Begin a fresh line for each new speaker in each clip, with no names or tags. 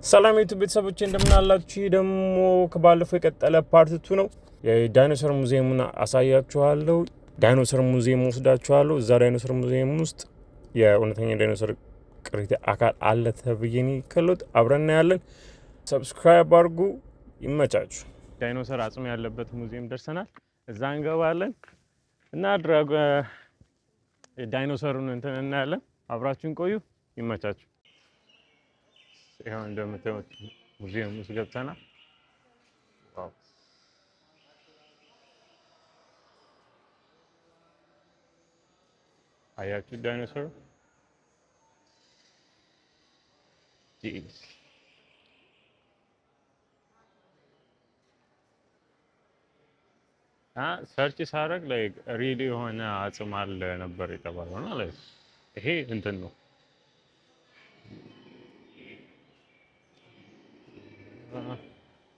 ሰላም ዩቲዩብ ቤተሰቦቼ እንደምን አላችሁ? ደግሞ ከባለፈው የቀጠለ ፓርት 2 ነው። የዳይኖሰር ሙዚየሙን አሳያችኋለሁ። ዳይኖሰር ሙዚየም ወስዳችኋለሁ። እዛ ዳይኖሰር ሙዚየም ውስጥ የእውነተኛ ዳይኖሰር ቅሪተ አካል አለ ተብዬ ነው ከሎት አብረን እናያለን። ሰብስክራይብ አድርጉ። ይመቻችሁ። ዳይኖሰር አጽም ያለበት ሙዚየም ደርሰናል። እዛ እንገባለን እና ዳይኖሰሩን እንትን እናያለን። አብራችሁን ቆዩ። ይመቻችሁ። ይሄው እንደምታዩት ሙዚየም ውስጥ ገብተናል። ዋው አያችሁ ዳይኖሰር ጂስ ሰርች ሳደርግ ላይ ሪል የሆነ አጽም አለ ነበር የተባለው ነው። ላይ ይሄ እንትን ነው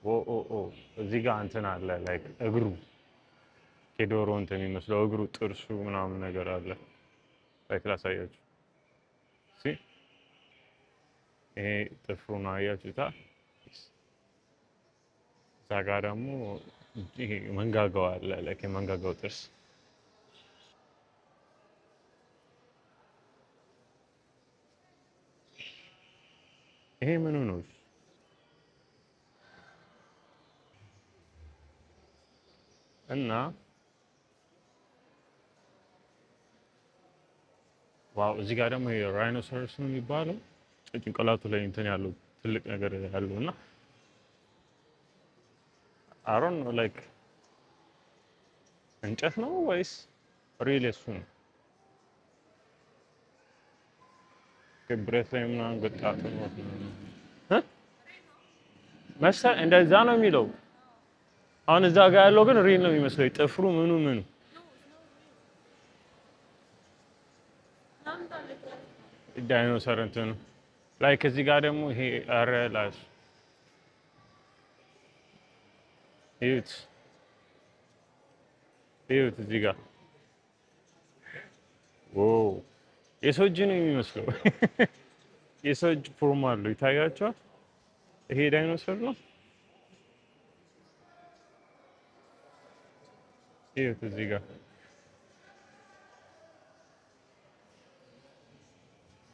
ኦ እዚህ ጋር እንትን አለ ላይክ እግሩ የዶሮ እንትን የሚመስለው እግሩ ጥርሱ ምናምን ነገር አለ። ላይክ ላሳያችሁ። ሲ ይሄ ጥፍሩን አያችሁታ። እዛ ጋር ደግሞ ይሄ መንጋጋው አለ ላይክ የመንጋጋው ጥርስ። ይሄ ምኑ ነው? እና ዋው እዚህ ጋር ደግሞ የራይኖሰረስ ነው የሚባለው ጭንቅላቱ ላይ እንትን ያለው ትልቅ ነገር ያለው እና አሮን ነው ላይክ እንጨት ነው ወይስ ሪል እሱ ነው? ብረት ላይ ምናምን ገጣጥ ነው መሰል እንደዛ ነው የሚለው። አሁን እዛ ጋር ያለው ግን ሪል ነው የሚመስለው ጥፍሩ ምኑ ዳይኖሰር እንትን ላይክ እዚህ ጋር ደግሞ ይሄ አረላሽ እዩት እዚህ ጋር ዋው የሰው እጅ ነው የሚመስለው። የሰው እጅ ፎርም አለው ይታያቸዋል። ይሄ ዳይኖሰር ነው። እዩት እዚህ ጋር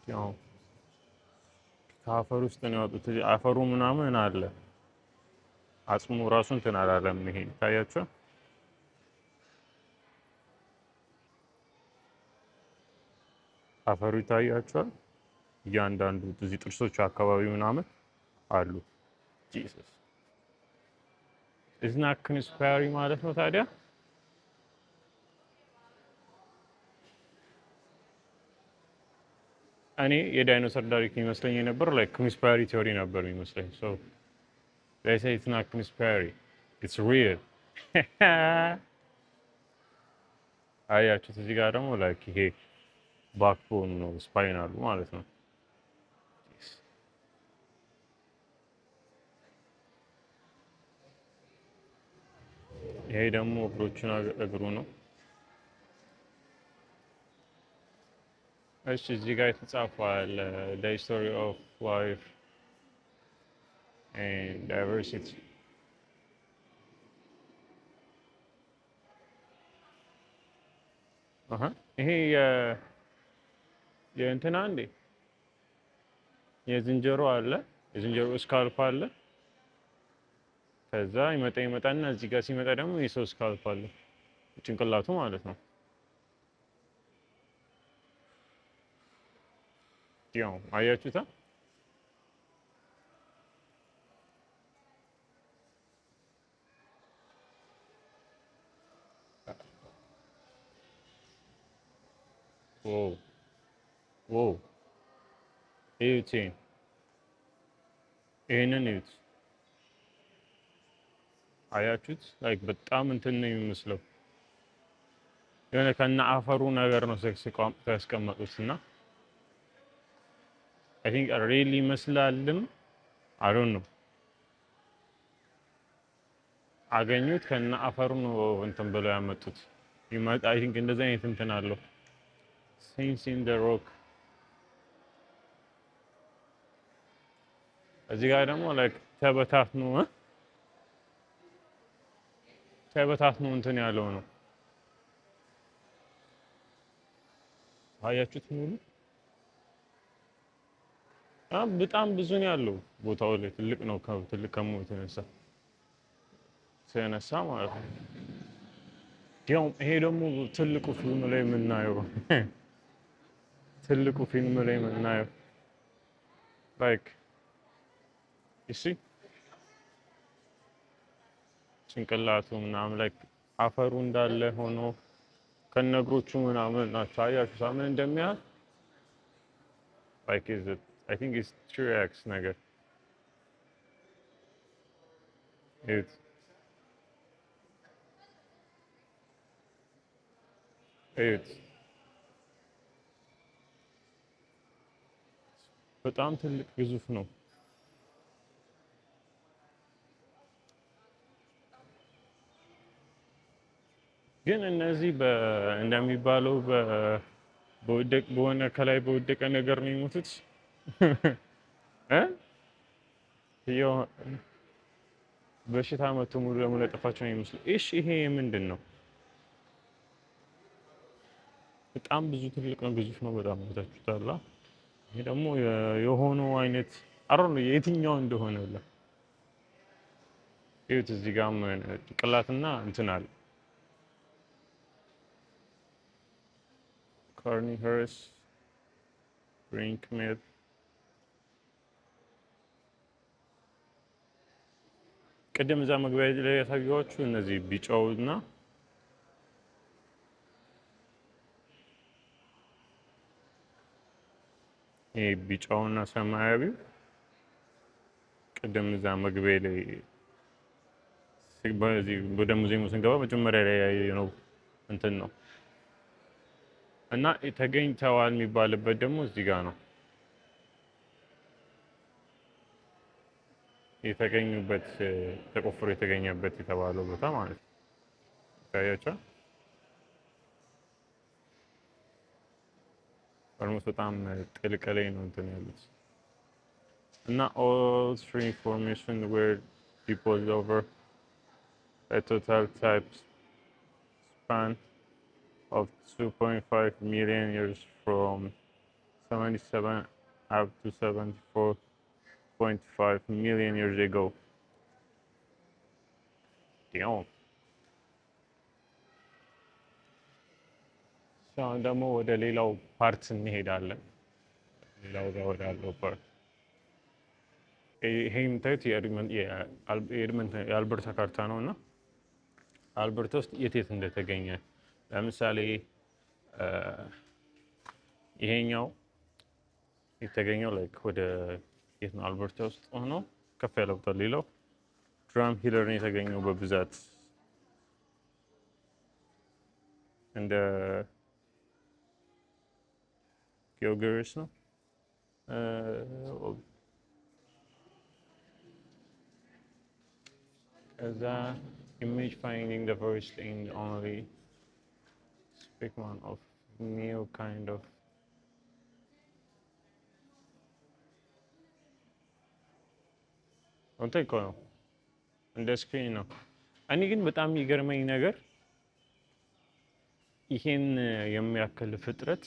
ያው ከአፈር ውስጥ ነው ያወጡት። አፈሩ ምናምን አለ አጽሙ ራሱ እንትን አላለም። ይሄ ይታያቸዋል። አፈሩ ይታያቸዋል። እያንዳንዱ እዚህ ጥርሶቹ አካባቢ ምናምን አሉ። ጂሰስ ኢዝና ኮንስፓይሪ ማለት ነው ታዲያ። እኔ የዳይኖሰር ታሪክ የሚመስለኝ የነበር ላይክ ኮንስፓይሪ ቲዮሪ ነበር የሚመስለኝ። ሶ they say it's not conspiracy, it's real. አያችሁት እዚህ ጋር ደግሞ ላይክ ይሄ ባክቦን ነው ስፓይናሉ ማለት ነው። ይሄ ደግሞ እግሮቹን እግሩ ነው። እሺ እዚህ ጋር የተጻፈው the history of life and diversity. ይሄ የእንትና እንዴ የዝንጀሮ አለ የዝንጀሮ ስካልፕ አለ። ከዛ ይመጣና እዚህ ጋር ሲመጣ ደግሞ የሰው ስካልፕ አለ ጭንቅላቱ ማለት ነው። ያው አያችሁታ። ዋው እዩት ይሄንን እዩት። አያችሁት ላይክ በጣም እንትን ነው የሚመስለው። የሆነ ከነ አፈሩ ነገር ነው ያስቀመጡት እና አይ ቲንክ ሪሊ ይመስላልም። አይ ዶንት ኖ አገኙት ከነ አፈሩ ነው እንትን ብለው ያመጡት። አይ ቲንክ እንደዛ አይነት እንትን አለው ሴንስ ኢን ዘ ሮክ እዚህ ጋር ደግሞ ላይክ ተበታትኖ እንትን ያለው ነው። አያችሁት? ሙሉ በጣም ብዙ ነው ያለው ቦታው ላይ ትልቅ ነው። ትልቅ ከመሆኑ የተነሳ ማለት ነው። ይሄ ደግሞ ትልቁ ፊልም ላይ የምናየው ላይክ እሺ ጭንቅላቱ ምናምን ላይክ አፈሩ እንዳለ ሆኖ ከነግሮቹ ምናምን ናቸው። አያችሁ ምን እንደሚያህል ላይክ I think it's T-Rex ነገር እዩት። በጣም ትልቅ ግዙፍ ነው። ግን እነዚህ እንደሚባለው በሆነ ከላይ በወደቀ ነገር ነው የሞቱት በሽታ መቶ ሙሉ ለሙሉ ያጠፋቸው ነው የሚመስለው። እሺ ይሄ ምንድን ነው? በጣም ብዙ ትልቅ ነው፣ ግዙፍ ነው በጣም ታችሁታል። ይሄ ደግሞ የሆነው አይነት ነው የትኛው እንደሆነ ብላ እዩት። እዚህ ጋርም ጭንቅላትና እንትን አለ Carnivorous Brink Myth ቅድም እዛ መግቢያ ላይ ያሳየኋችሁ እነዚህ ቢጫውና ይሄ ቢጫውና ሰማያዊው ቅድም እዛ መግቢያ ላይ ወደ ሙዚየሙ ስንገባ መጀመሪያ ላይ ያየነው እንትን ነው እና ተገኝተዋል የሚባልበት ደግሞ እዚህ ጋር ነው። የተገኙበት ተቆፍሮ የተገኘበት የተባለው ቦታ ማለት ነው። ታያቸው ኦልሞስት በጣም ጥልቅ ላይ ነው እንትን ያሉት እና all three formations were deposited over a total time span of 2.5 million years from 77 up to 74.5 million years ago. Damn. አሁን ደግሞ ወደ ሌላው ፓርት እንሄዳለን። ሌላው ጋር ወዳለው ፓርት ይሄ የምታዩት የአልበርታ ካርታ ነው እና አልበርታ ውስጥ የት እንደተገኘ ለምሳሌ ይሄኛው የተገኘው ላይክ ወደ የት ነው አልበርታ ውስጥ ሆኖ ከፍ ያለ ቦታ። ሌላው ድራም ሂለር ነው የተገኘው በብዛት እንደ ጊዮርጊስ ነው። ከዛ image finding the first and only specimen of new kind of አንተ እኮ ነው እንደ ስክሪን ነው። እኔ ግን በጣም የሚገርመኝ ነገር ይሄን የሚያክል ፍጥረት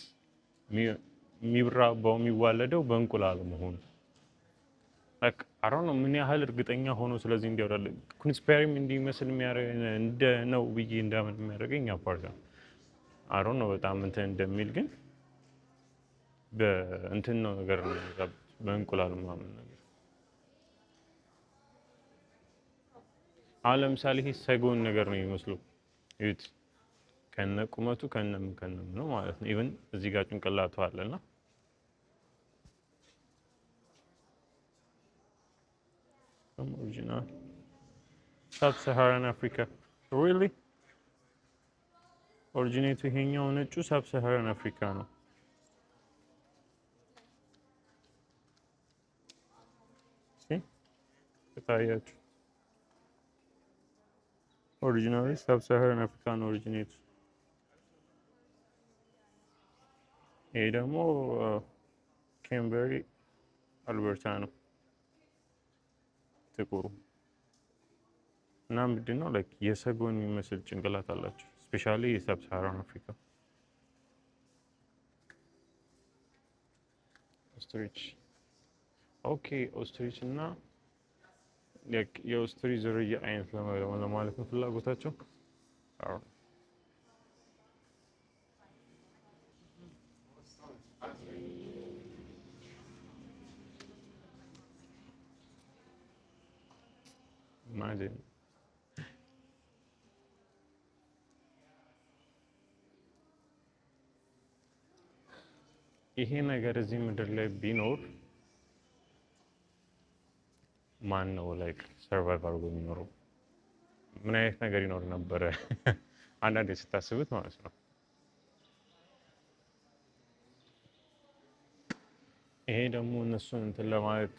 የሚራባው የሚዋለደው በእንቁላል መሆኑ አሮን ነው ምን ያህል እርግጠኛ ሆኖ ስለዚህ እንዲያወራል ኮንስፓይሪም እንዲመስል እንደ ነው ብዬ እንዳምን የሚያደርገኝ አፓርታ አሮን ነው በጣም እንትን እንደሚል ግን በእንትን ነው ነገር ነው በእንቁላል ምናምን ነገር አሁን ለምሳሌ ይሄ ሰጎን ነገር ነው የሚመስለው እዩት ከነ ቁመቱ ከነም ነው ማለት ነው ኢቭን እዚህ ጋር ጭንቅላቱ አለና original Sub-Saharan Africa really originated ይሄኛው ነጩ Sub-Saharan Africa ነው ታያችሁ originally Sub-Saharan African originates ይሄ ደግሞ ኬምበሪ አልበርታ ነው ጥቁሩ እና ምንድን ነው ላይክ የሰጎን የሚመስል ጭንቅላት አላቸው። ስፔሻሊ የሰብ ሳሃራን አፍሪካ ኦስትሪች። ኦኬ ኦስትሪች እና የኦስትሪች ዝርያ አይነት ለማለት ነው ፍላጎታቸው። ኢማጂን ይሄ ነገር እዚህ ምድር ላይ ቢኖር ማን ነው ላይክ ሰርቫይቭ አድርጎ የሚኖረው? ምን አይነት ነገር ይኖር ነበረ? አንዳንዴ ስታስቡት ማለት ነው። ይሄ ደግሞ እነሱን እንትን ለማለት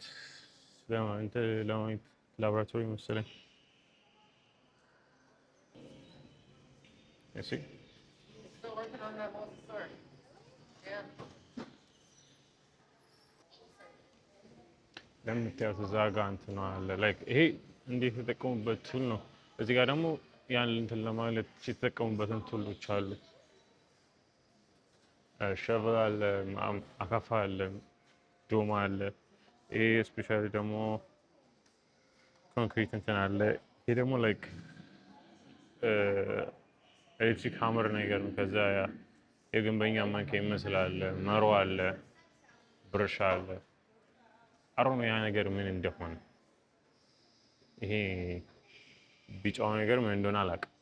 ላቦራቶሪ መሰለኝ። እሺ ለምታዩት እዛ ጋር እንትን አለ ላይክ ይሄ እንዴት የተጠቀሙበት ቱል ነው። እዚህ ጋር ደግሞ ያን እንትን ለማለት የተጠቀሙበትን ቱሎች አሉ። ሸቨል አለ፣ አካፋ አለ፣ ዶማ አለ። ይሄ ስፔሻሊ ደግሞ ኮንክሪት እንትን አለ። ይሄ ደግሞ ላይክ ኤሌክትሪክ ሀመር ነገር ነው። ከዛ የግንበኛ ማንኪያ ይመስላል። መሮ አለ፣ ብርሻ አለ። አሮ ነው ያ ነገር ምን እንደሆነ። ይሄ ቢጫው ነገር ምን እንደሆነ አላውቅም።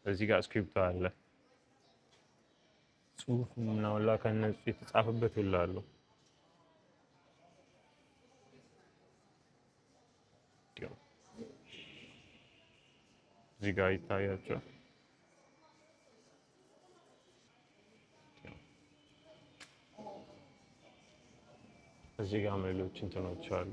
እዚህ ጋር ስክሪፕት አለ፣ ጽሁፍ ምናምን ከነሱ የተጻፈበት ሁሉ አለው። እዚህ ጋር ይታያቸዋል። እዚህ ጋር ሌሎች እንትኖች አሉ።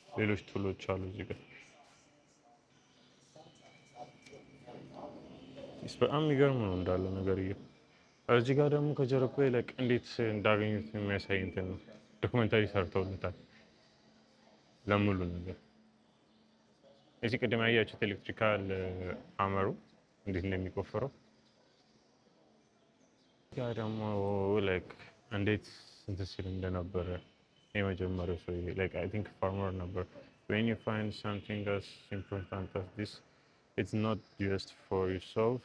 ሌሎች ቱሎች አሉ እዚህ ጋር። በጣም የሚገርም ነው እንዳለ ነገርየው። እዚህ ጋር ደግሞ ከጀርባ ላይ እንዴት እንዳገኙት የሚያሳይ እንትን ነው። ዶክመንታሪ ሰርተውለታል ለሙሉ ነገር። እዚህ ቅድም ያያችሁት ኤሌክትሪካል ሀመሩ እንዴት እንደሚቆፍረው ያ ደግሞ ላይክ እንዴት እንትን ሲል እንደነበረ የመጀመሪያው ሰው ላይክ አይ ቲንክ ፋርመር ነበር። when you find something as important as this, it's not just for yourself,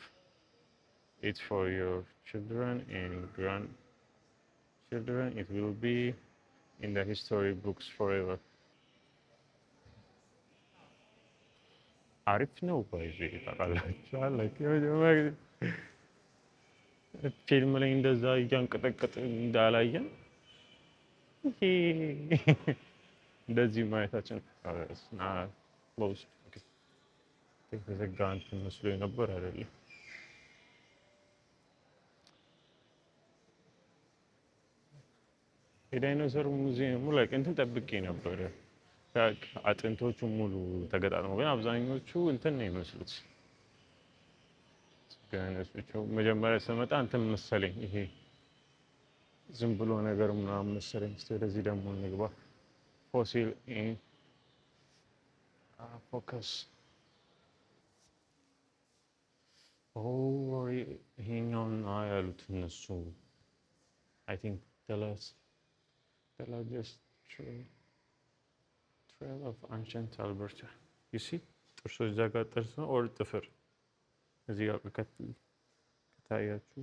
it's for your children and grandchildren. It will be in the history books forever. አሪፍ ነው ባይዚ ታውቃላችሁ። ላይክ የመጀመሪያ ፊልም ላይ እንደዛ እያንቀጠቀጥ እንዳላየን ይሄ እንደዚህ ማየታችን ክሎዝ የተዘጋ እንትን መስሎ ነበር አይደለም። የዳይኖሰር ሙዚየሙ ላይ እንትን ጠብቄ ነበረ። አጥንቶቹ ሙሉ ተገጣጥመው ግን አብዛኞቹ እንትን ነው የሚመስሉት። መጀመሪያ ስመጣ እንትን መሰለኝ ይሄ ዝም ብሎ ነገር ምናምን መሰለኝ። እስኪ ወደዚህ ደግሞ እንግባ። ፎሲል ፎከስ ይሄኛውን ያሉት እነሱ አይ ቲንክ the largest trail of ancient Alberta. you see ጥርሶች እዛ ጋር ጥርስ ነው ኦር ጥፍር እዚህ ጋር ከታያችሁ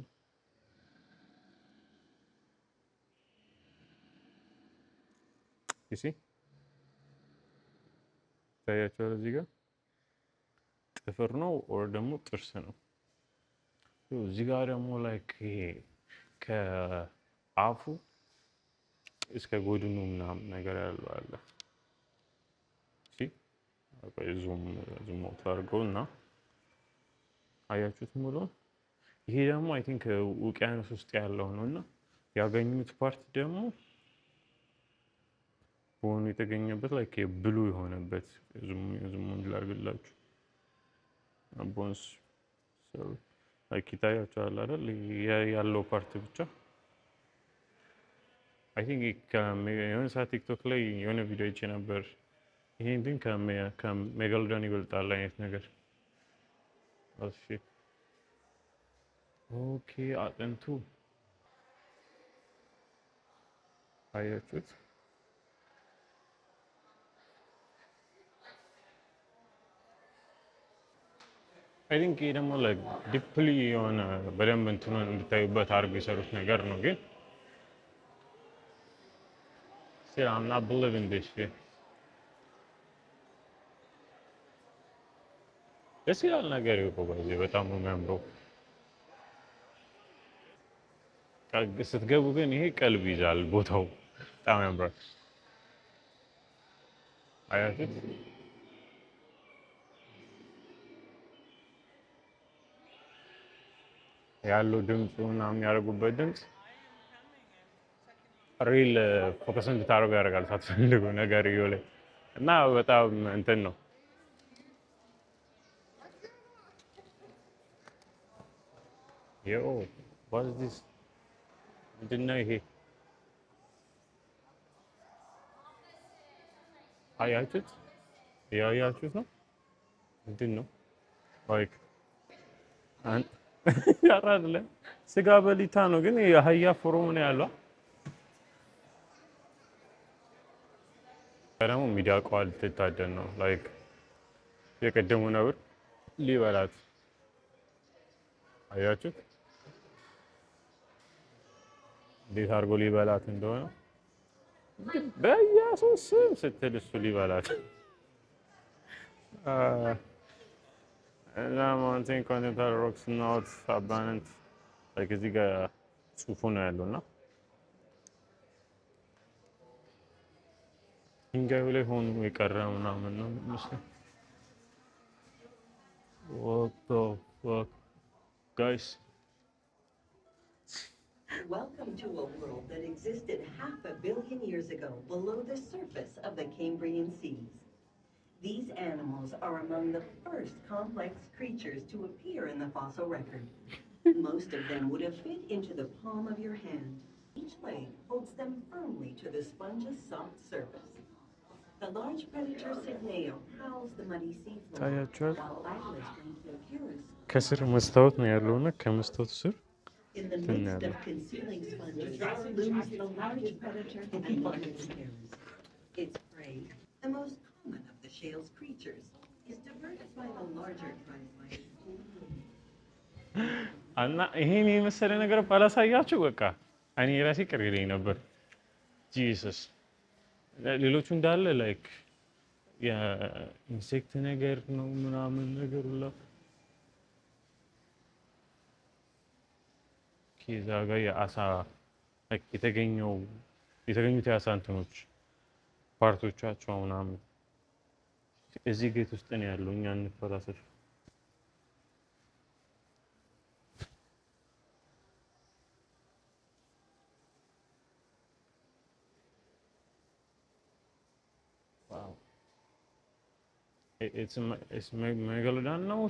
you see ታያችኋል። እዚህ ጋር ጥፍር ነው ኦር ደግሞ ጥርስ ነው። እዚህ ጋር ደግሞ ላይክ ይሄ ከአፉ እስከ ጎድኑ ምናምን ነገር ያለው አለ። ዙም አውት አድርገው እና አያችሁት ሙሉ። ይሄ ደግሞ አይ ቲንክ ውቅያኖስ ውስጥ ያለው ነው እና ያገኙት ፓርት ደግሞ ቦኑ የተገኘበት ላይክ ብሉ የሆነበት ዙም ላድርግላችሁ። ቦንስ ላይክ ይታያችኋል አይደል? ያለው ፓርት ብቻ አይ ቲንክ የሆነ ሰዓት ቲክቶክ ላይ የሆነ ቪዲዮ አይቼ ነበር። ይሄን ግን ከሜጋሎዶን ይበልጣል አይነት ነገር። እሺ ኦኬ፣ አጥንቱ አያችሁት? አይ ቲንክ ይሄ ደግሞ ዲፕሊ የሆነ በደንብ እንትኑን እንድታዩበት አድርገው የሰሩት ነገር ነው። ግን still I'm not believing this shit። ደስ ይላል ነገር ይቆ በዚህ በጣም ነው የሚያምረው። ስትገቡ ግን ይሄ ቀልብ ይዛል ቦታው በጣም ያምራል። አያችሁት? ያለው ድምፁ ምናምን የሚያደርጉበት ድምፅ ሪል ፎከስ እንድታደርጉ ያደርጋል ሳትፈልጉ ነገር ላይ እና በጣም እንትን ነው። ዮ what is this? ምንድን ነው ይሄ? አያችሁት? ያያችሁት ነው ምንድን ነው? ላይክ ያራድለ ስጋ በሊታ ነው ግን የአህያ ፎርም ነው ያለው። ደግሞ ሚዳቋ ልትታደን ነው። ላይክ የቀደሙ ነብር ሊበላት አያችሁት? እንዴት አድርጎ ሊበላት እንደሆነ በኢየሱስ ስም ስትል እሱ ሊበላት እና ማውንቴን ኮንቲኔንታል ሮክስ ኖት አባንደንት ላይክ እዚህ ጋር ጽሑፉ ነው ያለውና ድንጋዩ ላይ ሆኖ የቀረ ምናምን ነው የሚመስለው። What the fuck guys?
Welcome to a world that existed 500 million years ago below the surface of the Cambrian seas. These animals are among the first complex creatures to appear in the fossil record. Most of them would have fit into the palm of your hand. Each leg holds them firmly to the sponge's soft surface. The large predator Cygneo prowls the muddy seafloor, while Atlas Brachiosaurus
ከስር መስታወት ነው ያለውና ከመስታወቱ ስር
in the midst of concealing sponges looms the large predator Ankylosaurus. Its prey, the most common of the shale's creatures, is diverted by the larger trifid.
እና ይሄን የመሰለ ነገር ባላሳያችሁ በቃ እኔ ራሴ ቅር ይለኝ ነበር። ጂሰስ ሌሎቹ እንዳለ ላይክ የኢንሴክት ነገር ነው ምናምን ነገር ሁላ ከዛ ጋር የአሳ የተገኙት የአሳ እንትኖች ፓርቶቻቸው ምናምን እዚህ ጌት ውስጥ ነው ያለው። እኛ እንፈላሰፍ It's Megalodon ነው